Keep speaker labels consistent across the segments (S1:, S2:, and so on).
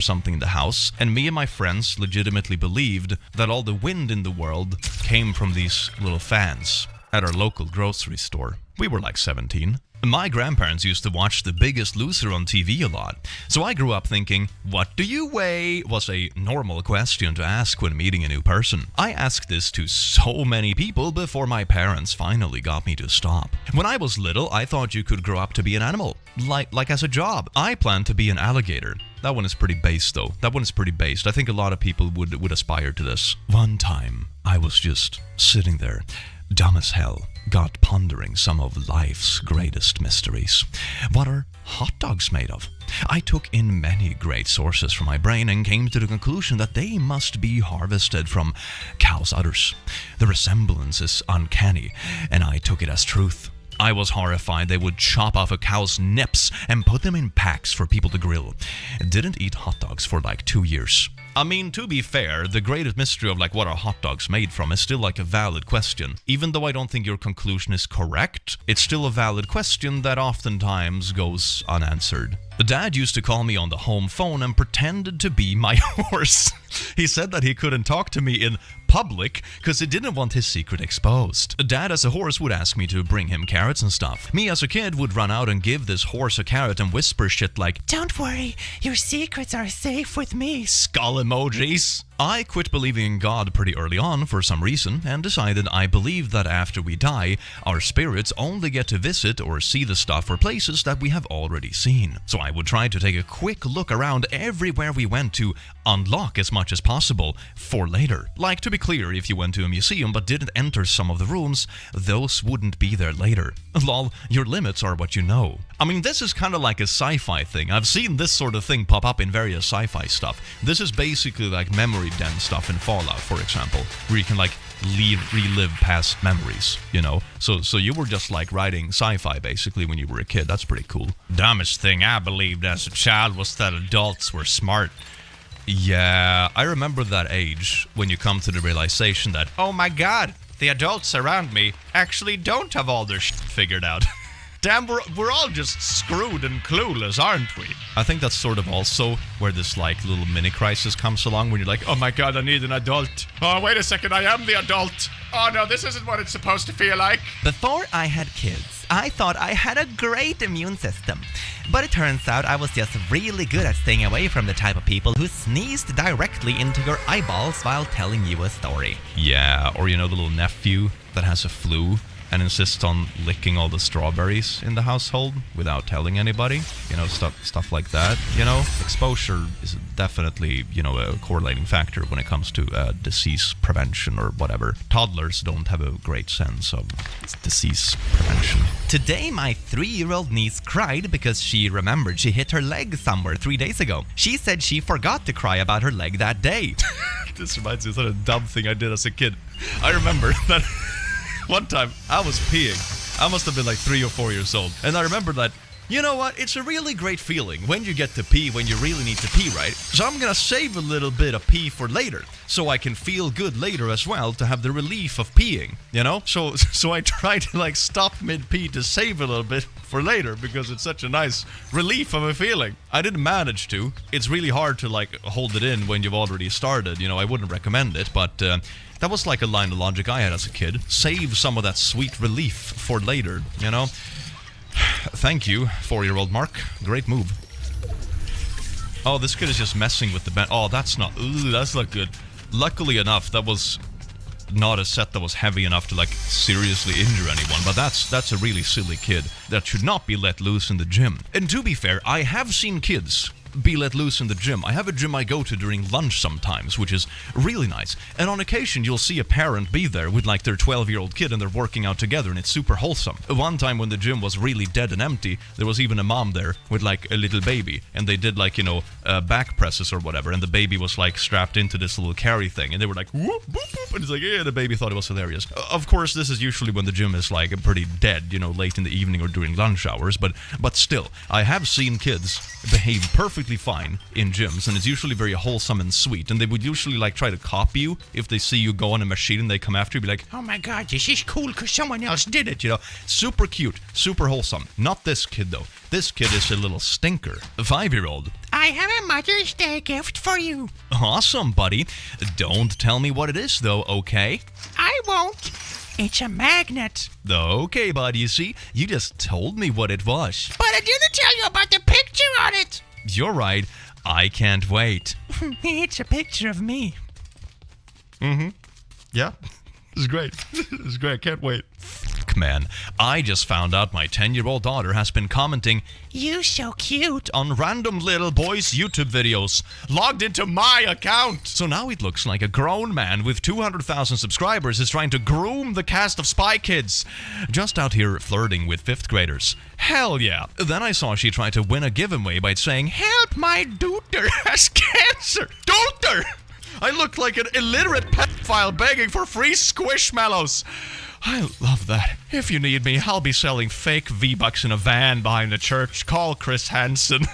S1: something in the house, and me and my friends legitimately believed that all the wind in the world came from these little fans at our local grocery store. We were like 17. My grandparents used to watch The Biggest Loser on TV a lot, so I grew up thinking, what do you weigh? Was a normal question to ask when meeting a new person. I asked this to so many people before my parents finally got me to stop. When I was little, I thought you could grow up to be an animal, like as a job. I planned to be an alligator. That one is pretty based though. That one is pretty based. I think a lot of people would aspire to this. One time, I was just sitting there, dumb as hell, got pondering some of life's greatest mysteries. What are hot dogs made of? I took in many great sources from my brain and came to the conclusion that they must be harvested from cow's udders. The resemblance is uncanny, and I took it as truth. I was horrified they would chop off a cow's nips and put them in packs for people to grill. Didn't eat hot dogs for like 2 years. I mean, to be fair, the greatest mystery of like what are hot dogs made from is still like a valid question. Even though I don't think your conclusion is correct, it's still a valid question that oftentimes goes unanswered. The dad used to call me on the home phone and pretended to be my horse. He said that he couldn't talk to me in public because he didn't want his secret exposed. Dad as a horse would ask me to bring him carrots and stuff. Me as a kid would run out and give this horse a carrot and whisper shit like, "Don't worry, your secrets are safe with me." Skull emojis. I quit believing in God pretty early on for some reason and decided I believed that after we die, our spirits only get to visit or see the stuff or places that we have already seen. So I would try to take a quick look around everywhere we went to unlock as much as possible for later. Like, to be clear, if you went to a museum but didn't enter some of the rooms, those wouldn't be there later. Lol, your limits are what you know. I mean, this is kind of like a sci-fi thing. I've seen this sort of thing pop up in various sci-fi stuff. This is basically like memory den stuff in Fallout, for example, where you can like relive past memories, you know? So you were just like writing sci-fi basically when you were a kid. That's pretty cool. Dumbest thing I believed as a child was that adults were smart. Yeah, I remember that age when you come to the realization that, oh my god, the adults around me actually don't have all their shit figured out. Damn, we're all just screwed and clueless, aren't we? I think that's sort of also where this like little mini crisis comes along when you're like, oh my god, I need an adult. Oh, wait a second, I am the adult. Oh no, this isn't what it's supposed to feel like.
S2: Before I had kids, I thought I had a great immune system. But it turns out I was just really good at staying away from the type of people who sneezed directly into your eyeballs while telling you a story.
S1: Yeah, or you know the little nephew that has a flu and insists on licking all the strawberries in the household without telling anybody. You know, stuff like that. You know, exposure is definitely, you know, a correlating factor when it comes to disease prevention or whatever. Toddlers don't have a great sense of disease prevention.
S2: Today, my 3-year-old niece cried because she remembered she hit her leg somewhere 3 days ago. She said she forgot to cry about her leg that day.
S1: This reminds me of such a dumb thing I did as a kid. I remember that one time I was peeing. I must have been like 3 or 4 years old. And I remember that, you know what, it's a really great feeling when you get to pee when you really need to pee, right? So I'm gonna save a little bit of pee for later, so I can feel good later as well to have the relief of peeing, you know? So I try to like stop mid-pee to save a little bit for later because it's such a nice relief of a feeling. I didn't manage to. It's really hard to like hold it in when you've already started, you know, I wouldn't recommend it, but that was like a line of logic I had as a kid. Save some of that sweet relief for later, you know? Thank you, 4-year-old Mark. Great move. Oh, this kid is just messing with the bench. Oh, that's not good. Luckily enough, that was not a set that was heavy enough to like seriously injure anyone, but that's a really silly kid that should not be let loose in the gym. And to be fair, I have seen kids be let loose in the gym. I have a gym I go to during lunch sometimes, which is really nice. And on occasion, you'll see a parent be there with like their 12-year-old kid and they're working out together and it's super wholesome. One time when the gym was really dead and empty, there was even a mom there with like a little baby and they did like, you know, back presses or whatever, and the baby was like strapped into this little carry thing and they were like, whoop, boop, boop, and it's like, yeah, the baby thought it was hilarious. Of course, this is usually when the gym is like pretty dead, you know, late in the evening or during lunch hours, but still, I have seen kids behave perfectly fine in gyms, and it's usually very wholesome and sweet, and they would usually like try to copy you if they see you go on a machine and they come after you, be like, oh my god, this is cool because someone else did it, you know. Super cute, super wholesome. Not this kid though. This kid is a little stinker. A 5-year-old.
S3: I have a Mother's Day gift for you.
S1: Awesome, buddy. Don't tell me what it is, though, okay?
S3: I won't. It's a magnet.
S1: Okay, bud, you see, you just told me what it was.
S3: But I didn't tell you about the picture on it.
S1: You're right. I can't wait.
S3: It's a picture of me.
S1: Yeah, this is great. This is great. I can't wait. Man, I just found out my 10-year-old daughter has been commenting,
S3: You so cute.
S1: on random little boys' YouTube videos, logged into my account. So now it looks like a grown man with 200,000 subscribers is trying to groom the cast of Spy Kids. Just out here flirting with 5th graders. Hell yeah. Then I saw she tried to win a giveaway by saying, Help, my daughter has cancer. Daughter! I look like an illiterate pedophile begging for free squishmallows. I love that. If you need me, I'll be selling fake V-Bucks in a van behind the church. Call Chris Hansen.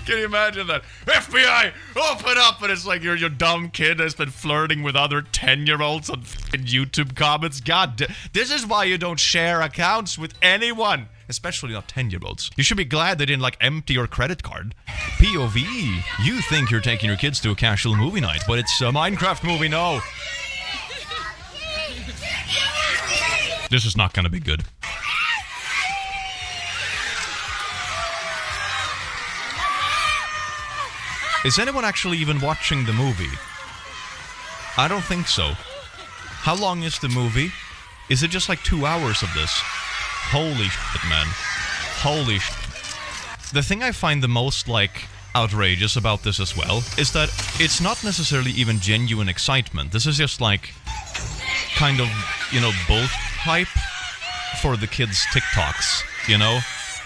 S1: Can you imagine that? FBI, open up! And it's like you're your dumb kid that's been flirting with other 10-year-olds on YouTube comments. God, this is why you don't share accounts with anyone. Especially not 10-year-olds. You should be glad they didn't, empty your credit card. POV. You think you're taking your kids to a casual movie night, but it's a Minecraft movie, no. This is not gonna be good. Is anyone actually even watching the movie? I don't think so. How long is the movie? Is it just 2 hours of this? Holy shit, man. Holy shit. The thing I find the most, outrageous about this as well is that it's not necessarily even genuine excitement. This is just, kind of, both hype for the kids' TikToks,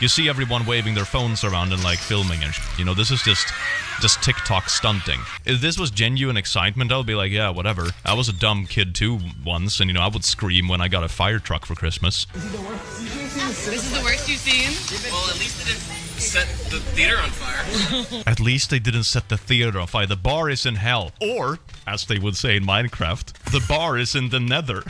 S1: You see everyone waving their phones around and, filming and shit. This is just TikTok stunting. If this was genuine excitement, I would be like, yeah, whatever. I was a dumb kid too once, and I would scream when I got a fire truck for Christmas.
S4: This is the worst you've seen? Well, at least it didn't set the theater on fire.
S1: At least they didn't set the theater on fire. The bar is in hell. Or, as they would say in Minecraft, the bar is in the nether.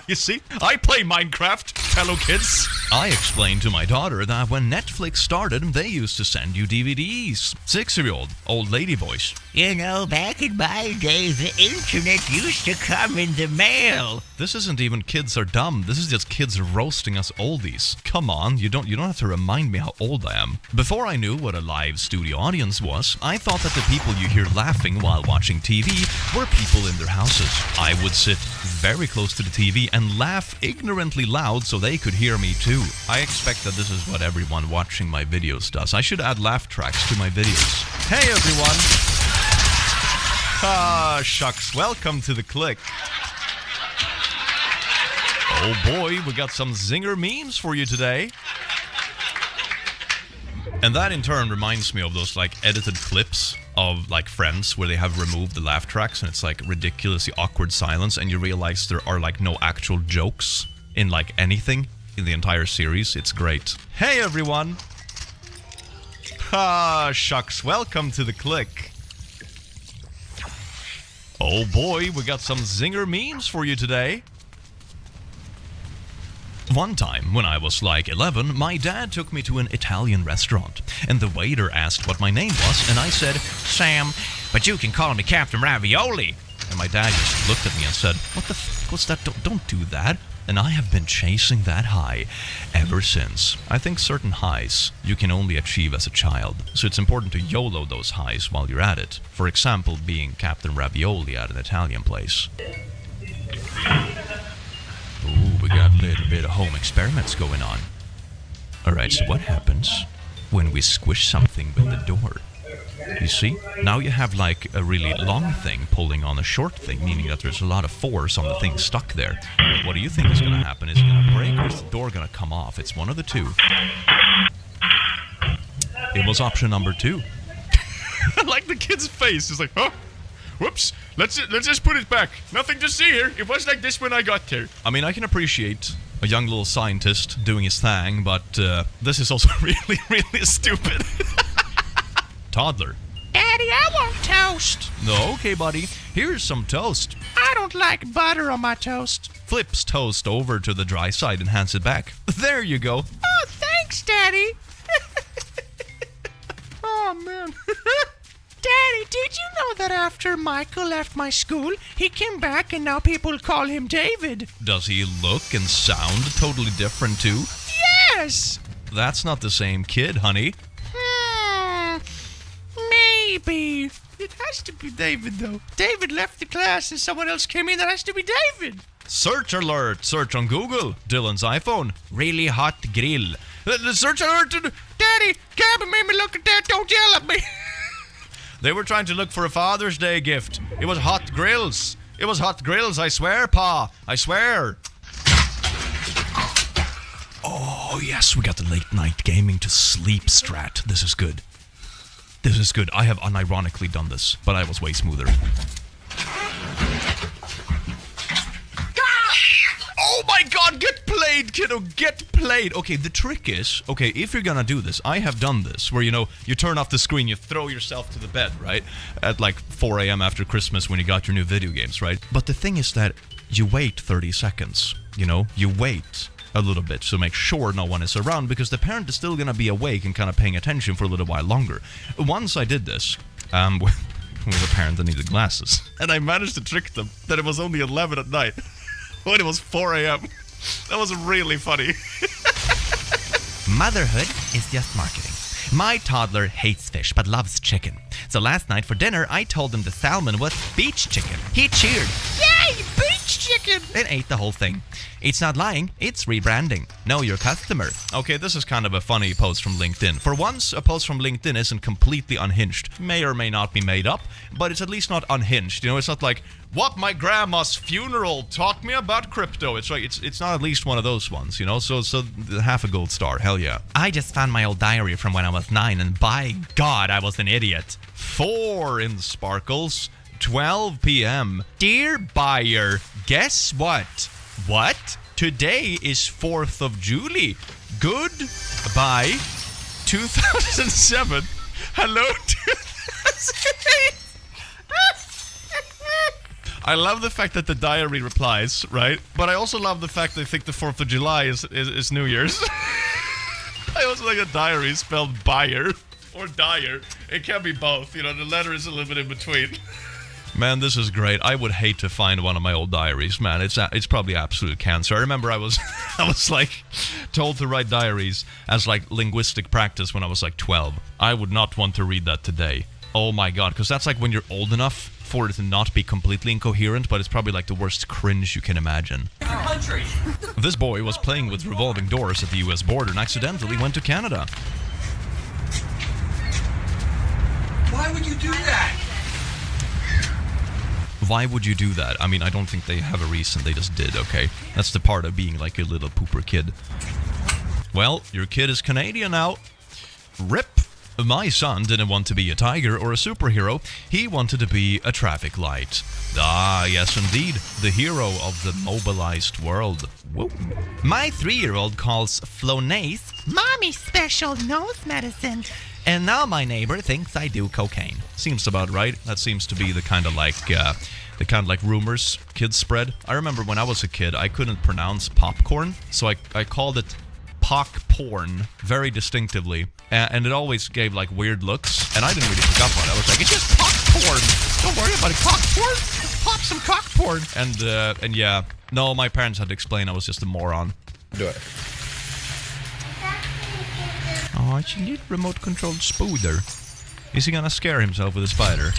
S1: You see? I play Minecraft, fellow kids. I explained to my daughter that when Netflix started, they used to send you DVDs. 6-year-old, old lady voice.
S3: Back in my day, the internet used to come in the mail.
S1: This isn't even kids are dumb. This is just kids roasting us oldies. Come on, you don't have to remind me how old I am. Before I knew what a live studio audience was, I thought that the people you hear laughing while watching TV were people in their houses. I would sit very close to the TV and laugh ignorantly loud so they could hear me too. I expect that this is what everyone watching my videos does. I should add laugh tracks to my videos. Hey everyone! Ah, shucks. Welcome to the click. Oh boy, we got some zinger memes for you today. And that in turn reminds me of those edited clips of Friends where they have removed the laugh tracks and it's ridiculously awkward silence and you realize there are no actual jokes in anything in the entire series. It's great. Hey everyone! Ah, shucks. Welcome to the click. Oh boy, we got some zinger memes for you today. One time, when I was 11, my dad took me to an Italian restaurant, and the waiter asked what my name was, and I said, Sam, but you can call me Captain Ravioli. And my dad just looked at me and said, what the f*** what's that? Don't do that. And I have been chasing that high ever since. I think certain highs you can only achieve as a child, so it's important to YOLO those highs while you're at it. For example, being Captain Ravioli at an Italian place. Ooh, we got a little bit of home experiments going on. Alright, so what happens when we squish something with the door? You see? Now you have a really long thing pulling on a short thing, meaning that there's a lot of force on the thing stuck there. What do you think is going to happen? Is it going to break or is the door going to come off? It's one of the two. It was option number 2. I like the kid's face. He's like, huh? Whoops, let's just put it back. Nothing to see here. It was like this when I got here. I mean, I can appreciate a young little scientist doing his thing, but this is also really, really stupid. Toddler.
S3: Daddy, I want toast.
S1: No, okay, buddy. Here's some toast.
S3: I don't like butter on my toast.
S1: Flips toast over to the dry side and hands it back. There you go.
S3: Oh, thanks, Daddy.
S1: man.
S3: Daddy, did you know that after Michael left my school, he came back and now people call him David?
S1: Does he look and sound totally different too?
S3: Yes!
S1: That's not the same kid, honey.
S3: Maybe. It has to be David, though. David left the class and someone else came in. That has to be David.
S1: Search alert. Search on Google. Dylan's iPhone. Really hot grill. The search alert.
S3: Daddy, Gabby made me look at that. Don't yell at me.
S1: They were trying to look for a Father's Day gift. It was hot grills. It was hot grills, I swear, Pa. I swear. Oh, yes, we got the late night gaming to sleep strat. This is good. This is good. I have unironically done this, but I was way smoother. Oh my god, get played, kiddo, get played. Okay, the trick is, okay, if you're gonna do this, I have done this, where, you know, you turn off the screen, you throw yourself to the bed, right? At like 4 a.m. after Christmas when you got your new video games, right? But the thing is that you wait 30 seconds, you know? You wait a little bit to make sure no one is around, because the parent is still gonna be awake and kind of paying attention for a little while longer. Once I did this, with a parent that needed glasses, and I managed to trick them that it was only 11 at night when it was 4 a.m. That was really funny.
S2: Motherhood is just marketing. My toddler hates fish but loves chicken. So last night for dinner, I told him the salmon was beach chicken. He cheered, "Yay, beach chicken!" and ate the whole thing. It's not lying, it's rebranding. Know your customer.
S1: Okay, this is kind of a funny post from LinkedIn. For once, a post from LinkedIn isn't completely unhinged. May or may not be made up, but it's at least not unhinged. You know, it's not like, what my grandma's funeral taught me about crypto. It's like, it's not at least one of those ones, you know? So half a gold star, hell yeah.
S2: I just found my old diary from when I was 9, and by God, I was an idiot.
S1: 4 in the sparkles, 12 p.m. Dear buyer, guess what? What? Today is 4th of July. Goodbye, 2007. Hello, 2008. I love the fact that the diary replies, right? But I also love the fact they think the 4th of July is New Year's. I also like a diary spelled buyer or dyer. It can be both, you know, the letter is a little bit in between. Man, this is great. I would hate to find one of my old diaries, man. It's probably absolute cancer. I remember I was like told to write diaries as like linguistic practice when I was like 12. I would not want to read that today. Oh my god, because that's like when you're old enough for it to not be completely incoherent, but it's probably like the worst cringe you can imagine.
S4: Country.
S1: This boy was playing with revolving doors at the US border and accidentally went to Canada.
S4: Why would you do that?
S1: Why would you do that? I mean, I don't think they have a reason, they just did, okay? That's the part of being like a little pooper kid. Well, your kid is Canadian now. RIP. My son didn't want to be a tiger or a superhero. He wanted to be a traffic light. Ah, yes indeed. The hero of the mobilized world. Whoa.
S2: My 3-year-old calls Flonase
S3: Mommy's special nose medicine.
S2: and now my neighbor thinks I do cocaine.
S1: Seems about right. That seems to be the kind of like rumors kids spread. I remember when I was a kid, I couldn't pronounce popcorn, so I called it pock porn very distinctly, and it always gave like weird looks, and I didn't really pick up on it. I was like, it's just pock porn. Don't worry about it. Cock porn. Pop some cock porn. And yeah, no, my parents had to explain I was just a moron. Do it. Oh, it's a little remote-controlled spooder. Is he gonna scare himself with a spider?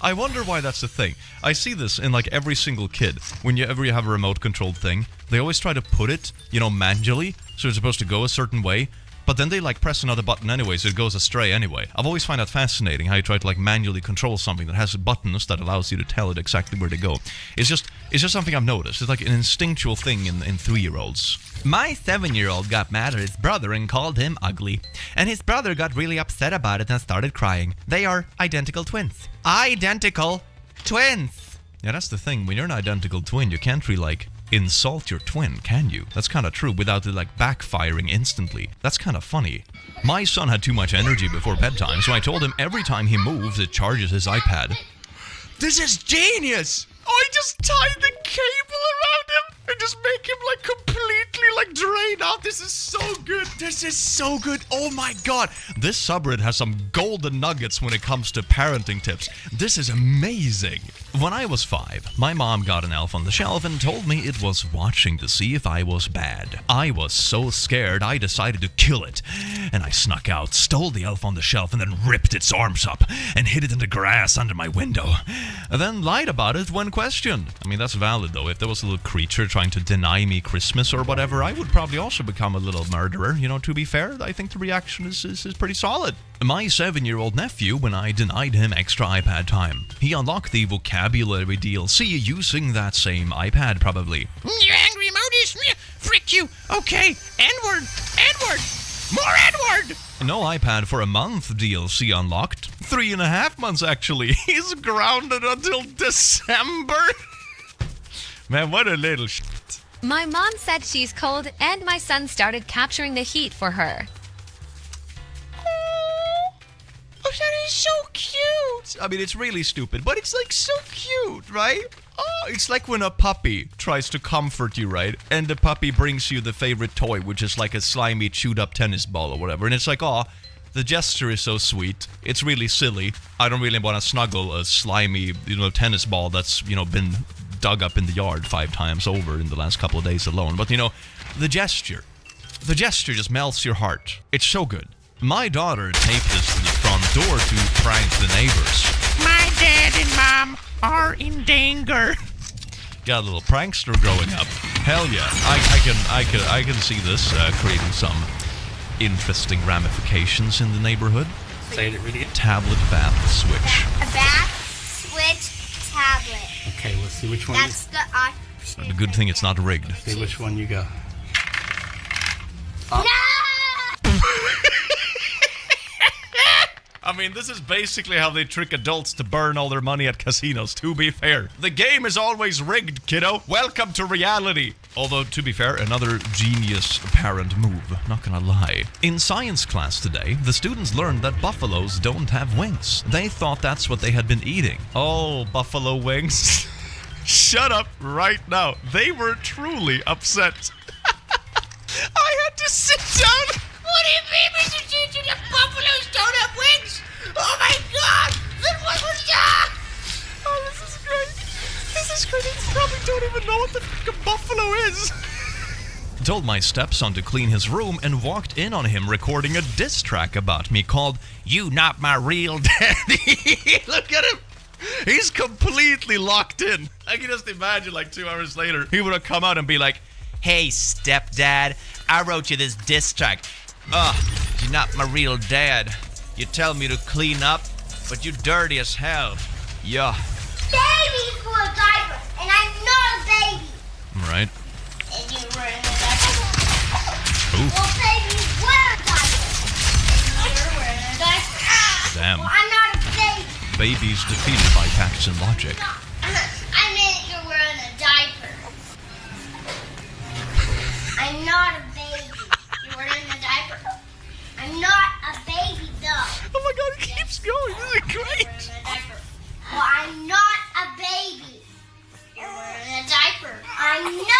S1: I wonder why that's the thing. I see this in like every single kid. Whenever you have a remote-controlled thing, they always try to put it, you know, manually, so it's supposed to go a certain way. But then they like press another button anyway, so it goes astray anyway. I've always found that fascinating, how you try to like manually control something that has buttons that allows you to tell it exactly where to go. It's just something I've noticed. It's like an instinctual thing in 3-year-olds.
S2: My 7-year-old got mad at his brother and called him ugly. And his brother got really upset about it and started crying. They are identical twins. Identical twins!
S1: Yeah, that's the thing. When you're an identical twin, you can't really like insult your twin, can you? That's kind of true without it like backfiring instantly. That's kind of funny. My son had too much energy before bedtime, so I told him every time he moves, it charges his iPad. This is genius! Oh, I just tied the cable around him! and just make him like completely like drain out. This is so good. This is so good. Oh my god. This subreddit has some golden nuggets when it comes to parenting tips. This is amazing. When I was 5, my mom got an elf on the shelf and told me it was watching to see if I was bad. I was so scared I decided to kill it. And I snuck out, stole the elf on the shelf, and then ripped its arms up and hid it in the grass under my window. And then lied about it when questioned. I mean, that's valid though. If there was a little creature trying to deny me Christmas or whatever, I would probably also become a little murderer. You know, to be fair, I think the reaction is pretty solid. My 7-year-old nephew, when I denied him extra iPad time, he unlocked the vocabulary DLC using that same iPad, probably.
S3: You angry modus? Frick you. Okay, N-word. N-word. More N-word.
S1: No iPad for a month DLC unlocked. 3.5 months, actually. He's grounded until December. Man, what a little shit.
S5: My mom said she's cold, and my son started capturing the heat for her.
S1: Oh, that is so cute. I mean, it's really stupid, but it's like so cute, right? Oh, it's like when a puppy tries to comfort you, right? And the puppy brings you the favorite toy, which is like a slimy, chewed-up tennis ball or whatever. And it's like, oh, the gesture is so sweet. It's really silly. I don't really want to snuggle a slimy, tennis ball that's, been dug up in the yard 5 times over in the last couple of days alone. But, the gesture just melts your heart. It's so good. My daughter taped this to the front door to prank the neighbors.
S3: My dad and mom are in danger.
S1: Got a little prankster growing up. Hell yeah. I can see this creating some interesting ramifications in the neighborhood.
S6: Say it really.
S1: Tablet bath switch.
S7: A bath switch tablet.
S6: Okay, let's see which one.
S7: That's the option.
S1: The good thing it's not rigged.
S6: See which one you go.
S7: No!
S1: I mean, this is basically how they trick adults to burn all their money at casinos, to be fair. The game is always rigged, kiddo. Welcome to reality. Although, to be fair, another genius parent move, not gonna lie. In science class today, the students learned that buffaloes don't have wings. They thought that's what they had been eating. Oh, buffalo wings. Shut up right now. They were truly upset. I had to sit down.
S3: What do you mean, Mr. Teacher? The buffaloes don't have wings? Oh my god! Then what was that?
S1: Oh, this is great. This is great. They probably don't even know what the fuck a buffalo is. Told my stepson to clean his room and walked in on him recording a diss track about me called "You Not My Real Daddy." Look at him. He's completely locked in. I can just imagine like 2 hours later, he would have come out and be like,
S2: Hey, stepdad, I wrote you this diss track. You're not my real dad. You tell me to clean up, but you dirty as hell. Yeah.
S7: Babies wear diapers, and I'm not a baby.
S1: right?
S7: And you're wearing a diaper.
S1: Ooh.
S7: Well, babies wear diapers. And you're wearing a diaper.
S1: Damn.
S7: Well, I'm not a baby.
S1: Babies defeated by facts and logic.
S7: No. I meant you're wearing a diaper. I'm not a baby. You're wearing a diaper. I'm not a baby, though.
S1: Oh my god, it keeps going. This is
S7: You're
S1: great.
S7: wearing a diaper. Well, I'm not a baby. You're wearing a diaper. I'm not